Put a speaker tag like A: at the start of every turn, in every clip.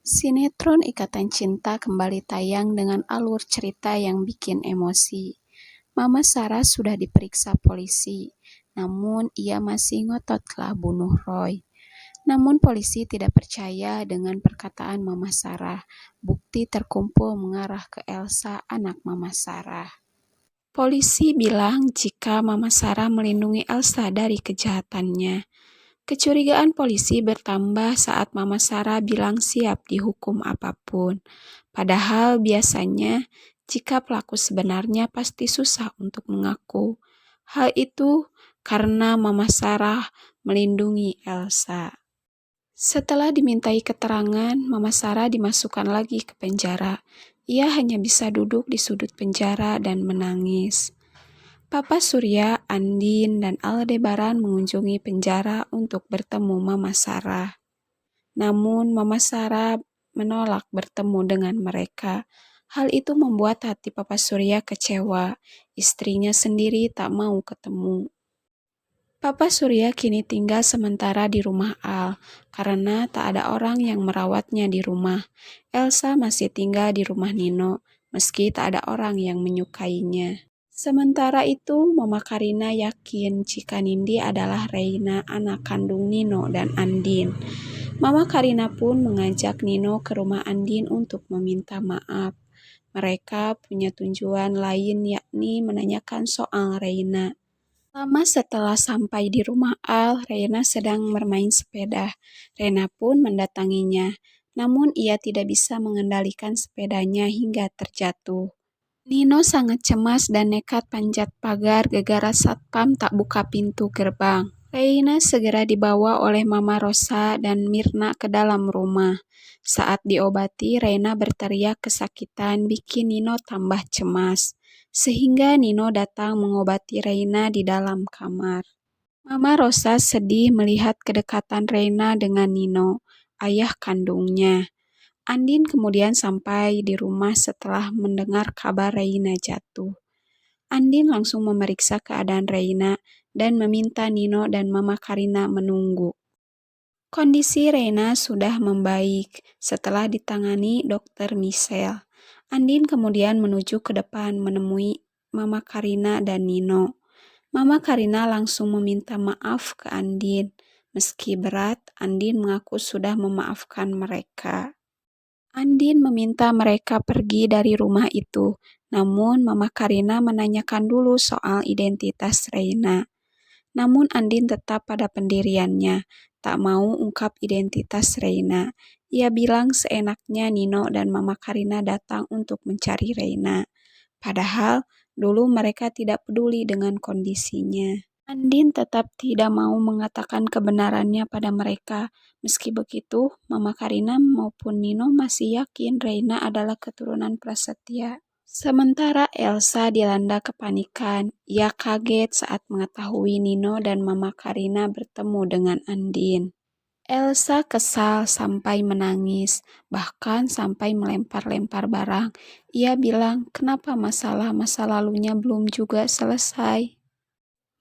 A: Sinetron Ikatan Cinta kembali tayang dengan alur cerita yang bikin emosi. Mama Sarah sudah diperiksa polisi, namun ia masih ngotot telah bunuh Roy. Namun polisi tidak percaya dengan perkataan Mama Sarah. Bukti terkumpul mengarah ke Elsa, anak Mama Sarah. Polisi bilang jika Mama Sarah melindungi Elsa dari kejahatannya. Kecurigaan polisi bertambah saat Mama Sarah bilang siap dihukum apapun. Padahal biasanya jika pelaku sebenarnya pasti susah untuk mengaku. Hal itu karena Mama Sarah melindungi Elsa. Setelah dimintai keterangan, Mama Sarah dimasukkan lagi ke penjara. Ia hanya bisa duduk di sudut penjara dan menangis. Papa Surya, Andin, dan Aldebaran mengunjungi penjara untuk bertemu Mama Sarah. Namun Mama Sarah menolak bertemu dengan mereka. Hal itu membuat hati Papa Surya kecewa. Istrinya sendiri tak mau ketemu. Papa Surya kini tinggal sementara di rumah Al, karena tak ada orang yang merawatnya di rumah. Elsa masih tinggal di rumah Nino, meski tak ada orang yang menyukainya. Sementara itu, Mama Karina yakin jika Nindi adalah Reina, anak kandung Nino dan Andin. Mama Karina pun mengajak Nino ke rumah Andin untuk meminta maaf. Mereka punya tujuan lain, yakni menanyakan soal Reina. Lama setelah sampai di rumah Al, Reina sedang bermain sepeda. Reina pun mendatanginya, namun ia tidak bisa mengendalikan sepedanya hingga terjatuh. Nino sangat cemas dan nekat panjat pagar gegara satpam tak buka pintu gerbang. Reina segera dibawa oleh Mama Rosa dan Mirna ke dalam rumah. Saat diobati, Reina berteriak kesakitan bikin Nino tambah cemas. Sehingga Nino datang mengobati Reina di dalam kamar. Mama Rosa sedih melihat kedekatan Reina dengan Nino, ayah kandungnya. Andin kemudian sampai di rumah setelah mendengar kabar Reina jatuh. Andin langsung memeriksa keadaan Reina dan meminta Nino dan Mama Karina menunggu. Kondisi Reina sudah membaik setelah ditangani Dokter Michelle. Andin kemudian menuju ke depan menemui Mama Karina dan Nino. Mama Karina langsung meminta maaf ke Andin. Meski berat, Andin mengaku sudah memaafkan mereka. Andin meminta mereka pergi dari rumah itu, namun Mama Karina menanyakan dulu soal identitas Reina. Namun Andin tetap pada pendiriannya, tak mau ungkap identitas Reina. Ia bilang seenaknya Nino dan Mama Karina datang untuk mencari Reina. Padahal dulu mereka tidak peduli dengan kondisinya. Andin tetap tidak mau mengatakan kebenarannya pada mereka. Meski begitu, Mama Karina maupun Nino masih yakin Reina adalah keturunan Prasetya. Sementara Elsa dilanda kepanikan. Ia kaget saat mengetahui Nino dan Mama Karina bertemu dengan Andin. Elsa kesal sampai menangis, bahkan sampai melempar-lempar barang. Ia bilang, kenapa masalah masa lalunya belum juga selesai?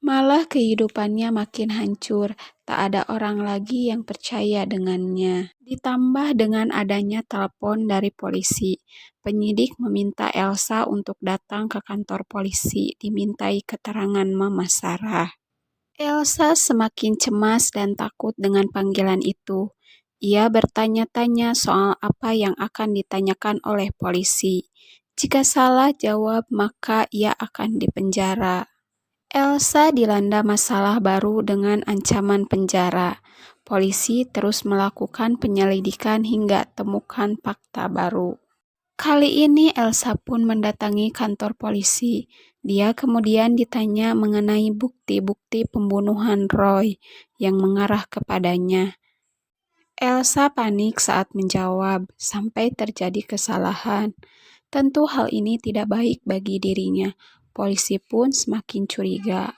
A: Malah kehidupannya makin hancur, tak ada orang lagi yang percaya dengannya. Ditambah dengan adanya telepon dari polisi, penyidik meminta Elsa untuk datang ke kantor polisi dimintai keterangan Mama Sarah. Elsa semakin cemas dan takut dengan panggilan itu. Ia bertanya-tanya soal apa yang akan ditanyakan oleh polisi. Jika salah jawab, maka ia akan dipenjara. Elsa dilanda masalah baru dengan ancaman penjara. Polisi terus melakukan penyelidikan hingga temukan fakta baru. Kali ini Elsa pun mendatangi kantor polisi. Dia kemudian ditanya mengenai bukti-bukti pembunuhan Roy yang mengarah kepadanya. Elsa panik saat menjawab, sampai terjadi kesalahan. Tentu hal ini tidak baik bagi dirinya. Polisi pun semakin curiga.